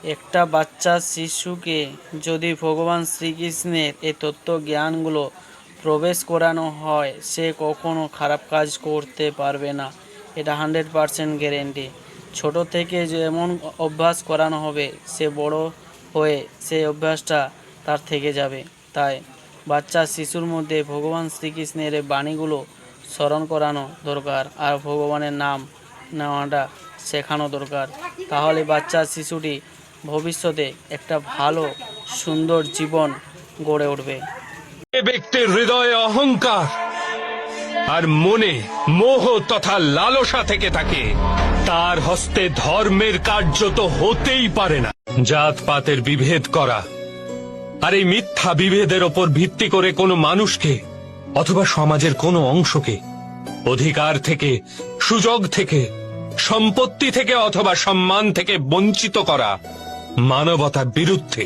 একটা বাচ্চা শিশুকে যদি ভগবান শ্রীকৃষ্ণের এই তত্ত্ব জ্ঞানগুলো প্রবেশ করানো হয়, সে কখনো খারাপ কাজ করতে পারবে না। এটা 100% গ্যারেন্টি। ছোট থেকে যেমন অভ্যাস করানো হবে, সে বড় হয়ে সেই অভ্যাসটা তার থেকে যাবে। তাই বাচ্চা শিশুর মধ্যে ভগবান শ্রীকৃষ্ণের এই বাণীগুলো স্মরণ করানো দরকার, আর ভগবানের নাম নেওয়াটা শেখানো দরকার। তাহলে বাচ্চা শিশুটি ভবিষ্যতে একটা ভালো সুন্দর জীবন গড়ে উঠবে। যে ব্যক্তির হৃদয়ে অহংকার আর মনে মোহ তথা লালসা থেকে থাকে, তার হস্তে ধর্মের কার্য তো হতেই পারে না। জাতপাতের বিভেদ করা আর এই মিথ্যা বিভেদের ওপর ভিত্তি করে কোনো মানুষকে অথবা সমাজের কোনো অংশকে অধিকার থেকে, সুযোগ থেকে, সম্পত্তি থেকে অথবা সম্মান থেকে বঞ্চিত করা মানবতার বিরুদ্ধে।